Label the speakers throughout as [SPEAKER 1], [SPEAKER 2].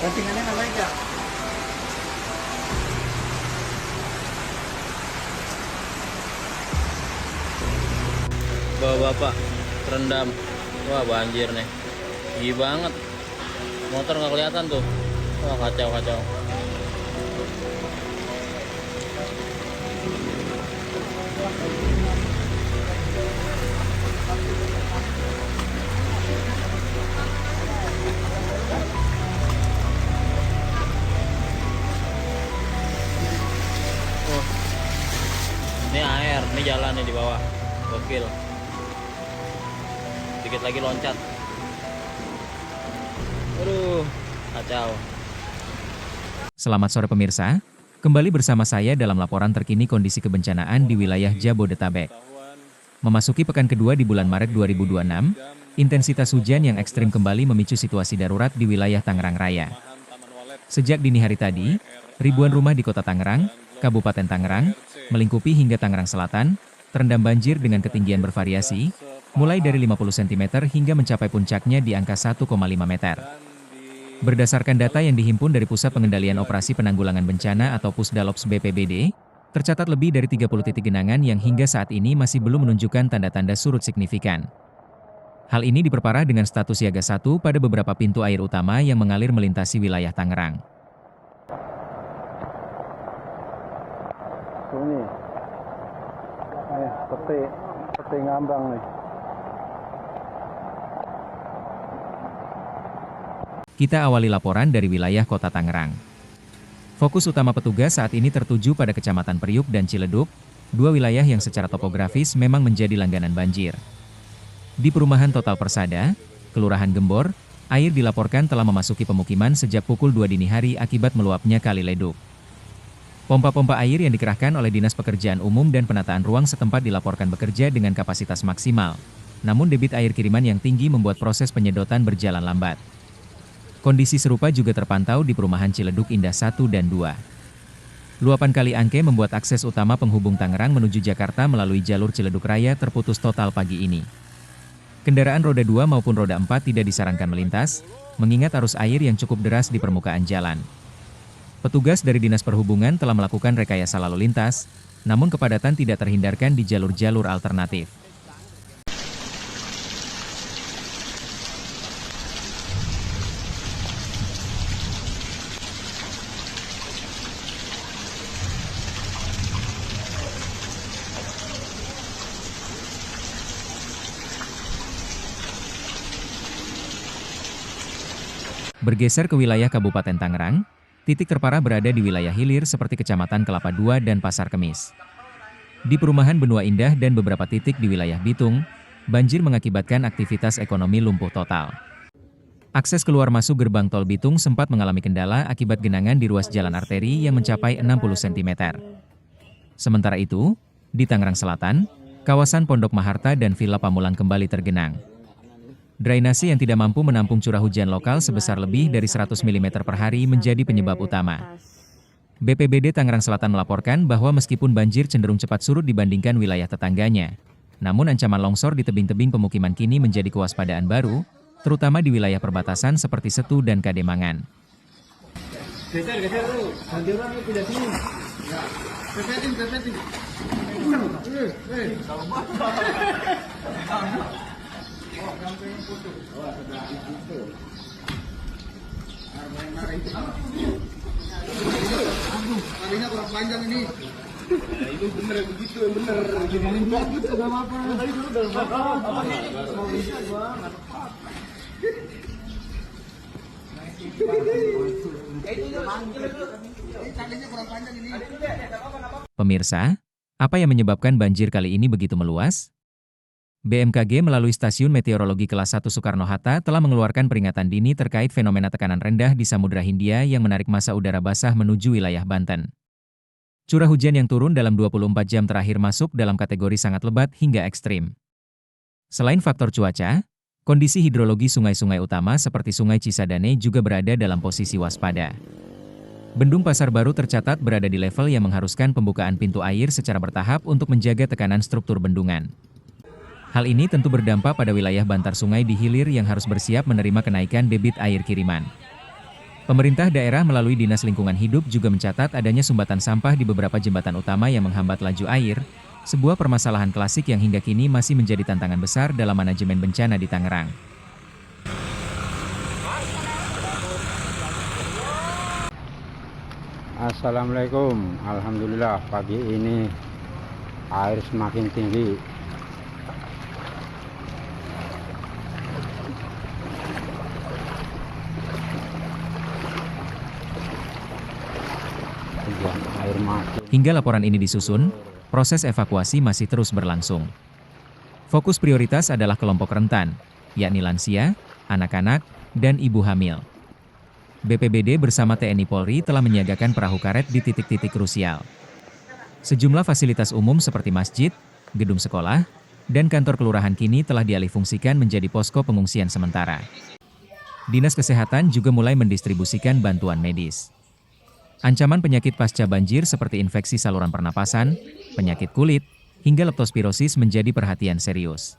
[SPEAKER 1] Rantingannya nggak naik ya?
[SPEAKER 2] Bapak-bapak terendam. Wah, banjir nih. Tinggi banget. Motor nggak kelihatan tuh. Wah, kacau kacau. Oh, ini air, ini jalan nih di bawah. Gokil. Dikit lagi loncat. Aduh, kacau.
[SPEAKER 3] Selamat sore pemirsa, kembali bersama saya dalam laporan terkini kondisi kebencanaan di wilayah Jabodetabek. Memasuki pekan kedua di bulan Maret 2026, intensitas hujan yang ekstrim kembali memicu situasi darurat di wilayah Tangerang Raya. Sejak dini hari tadi, ribuan rumah di kota Tangerang, Kabupaten Tangerang, melingkupi hingga Tangerang Selatan, terendam banjir dengan ketinggian bervariasi, mulai dari 50 cm hingga mencapai puncaknya di angka 1,5 meter. Berdasarkan data yang dihimpun dari Pusat Pengendalian Operasi Penanggulangan Bencana atau Pusdalops BPBD, tercatat lebih dari 30 titik genangan yang hingga saat ini masih belum menunjukkan tanda-tanda surut signifikan. Hal ini diperparah dengan status siaga 1 pada beberapa pintu air utama yang mengalir melintasi wilayah Tangerang.
[SPEAKER 1] Ini, peti ngambang nih.
[SPEAKER 3] Kita awali laporan dari wilayah kota Tangerang. Fokus utama petugas saat ini tertuju pada Kecamatan Priuk dan Ciledug, dua wilayah yang secara topografis memang menjadi langganan banjir. Di perumahan Total Persada, Kelurahan Gembor, air dilaporkan telah memasuki pemukiman sejak pukul 2 dini hari akibat meluapnya Kali Ledug. Pompa-pompa air yang dikerahkan oleh Dinas Pekerjaan Umum dan Penataan Ruang setempat dilaporkan bekerja dengan kapasitas maksimal. Namun debit air kiriman yang tinggi membuat proses penyedotan berjalan lambat. Kondisi serupa juga terpantau di perumahan Ciledug Indah 1 dan 2. Luapan Kali Angke membuat akses utama penghubung Tangerang menuju Jakarta melalui jalur Ciledug Raya terputus total pagi ini. Kendaraan roda 2 maupun roda 4 tidak disarankan melintas, mengingat arus air yang cukup deras di permukaan jalan. Petugas dari Dinas Perhubungan telah melakukan rekayasa lalu lintas, namun kepadatan tidak terhindarkan di jalur-jalur alternatif. Bergeser ke wilayah Kabupaten Tangerang, titik terparah berada di wilayah hilir seperti Kecamatan Kelapa II dan Pasar Kemis. Di perumahan Benua Indah dan beberapa titik di wilayah Bitung, banjir mengakibatkan aktivitas ekonomi lumpuh total. Akses keluar masuk gerbang tol Bitung sempat mengalami kendala akibat genangan di ruas jalan arteri yang mencapai 60 cm. Sementara itu, di Tangerang Selatan, kawasan Pondok Maharta dan Villa Pamulang kembali tergenang. Drainase yang tidak mampu menampung curah hujan lokal sebesar lebih dari 100 mm per hari menjadi penyebab utama. BPBD Tangerang Selatan melaporkan bahwa meskipun banjir cenderung cepat surut dibandingkan wilayah tetangganya, namun ancaman longsor di tebing-tebing pemukiman kini menjadi kewaspadaan baru, terutama di wilayah perbatasan seperti Setu dan Kademangan.
[SPEAKER 1] Geser tuh, ganti orang lu tidak sini. Ya, pepetin. Talinya kurang panjang ini. Ya, itu bener begitu, bener. Gini banget enggak apa-apa. Tadi dulu udah apa? Mau bisa banget.
[SPEAKER 3] Pemirsa, apa yang menyebabkan banjir kali ini begitu meluas? BMKG melalui Stasiun Meteorologi Kelas 1 Soekarno-Hatta telah mengeluarkan peringatan dini terkait fenomena tekanan rendah di Samudra Hindia yang menarik massa udara basah menuju wilayah Banten. Curah hujan yang turun dalam 24 jam terakhir masuk dalam kategori sangat lebat hingga ekstrim. Selain faktor cuaca, kondisi hidrologi sungai-sungai utama seperti Sungai Cisadane juga berada dalam posisi waspada. Bendung Pasar Baru tercatat berada di level yang mengharuskan pembukaan pintu air secara bertahap untuk menjaga tekanan struktur bendungan. Hal ini tentu berdampak pada wilayah bantar sungai di hilir yang harus bersiap menerima kenaikan debit air kiriman. Pemerintah daerah melalui Dinas Lingkungan Hidup juga mencatat adanya sumbatan sampah di beberapa jembatan utama yang menghambat laju air, sebuah permasalahan klasik yang hingga kini masih menjadi tantangan besar dalam manajemen bencana di Tangerang.
[SPEAKER 4] Assalamualaikum. Alhamdulillah pagi ini air semakin tinggi. Air makin.
[SPEAKER 3] Hingga laporan ini disusun, proses evakuasi masih terus berlangsung. Fokus prioritas adalah kelompok rentan, yakni lansia, anak-anak, dan ibu hamil. BPBD bersama TNI Polri telah menyiagakan perahu karet di titik-titik krusial. Sejumlah fasilitas umum seperti masjid, gedung sekolah, dan kantor kelurahan kini telah dialihfungsikan menjadi posko pengungsian sementara. Dinas Kesehatan juga mulai mendistribusikan bantuan medis. Ancaman penyakit pasca banjir seperti infeksi saluran pernapasan, penyakit kulit, hingga leptospirosis menjadi perhatian serius.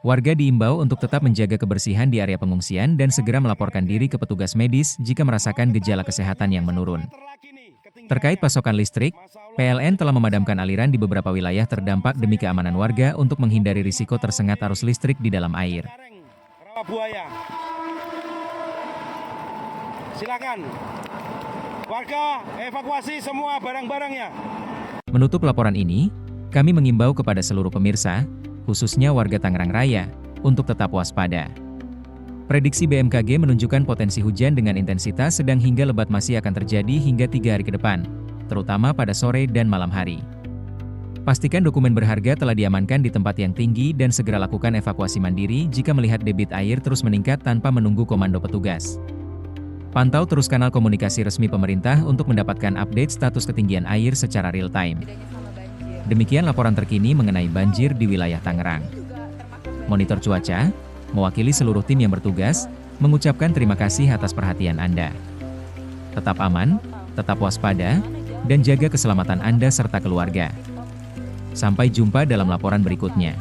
[SPEAKER 3] Warga diimbau untuk tetap menjaga kebersihan di area pengungsian dan segera melaporkan diri ke petugas medis jika merasakan gejala kesehatan yang menurun. Terkait pasokan listrik, PLN telah memadamkan aliran di beberapa wilayah terdampak demi keamanan warga untuk menghindari risiko tersengat arus listrik di dalam air.
[SPEAKER 5] Silakan. Warga, evakuasi semua barang-barangnya.
[SPEAKER 3] Menutup laporan ini, kami mengimbau kepada seluruh pemirsa, khususnya warga Tangerang Raya, untuk tetap waspada. Prediksi BMKG menunjukkan potensi hujan dengan intensitas sedang hingga lebat masih akan terjadi hingga 3 hari ke depan, terutama pada sore dan malam hari. Pastikan dokumen berharga telah diamankan di tempat yang tinggi dan segera lakukan evakuasi mandiri jika melihat debit air terus meningkat tanpa menunggu komando petugas. Pantau terus kanal komunikasi resmi pemerintah untuk mendapatkan update status ketinggian air secara real-time. Demikian laporan terkini mengenai banjir di wilayah Tangerang. Monitor cuaca, mewakili seluruh tim yang bertugas, mengucapkan terima kasih atas perhatian Anda. Tetap aman, tetap waspada, dan jaga keselamatan Anda serta keluarga. Sampai jumpa dalam laporan berikutnya.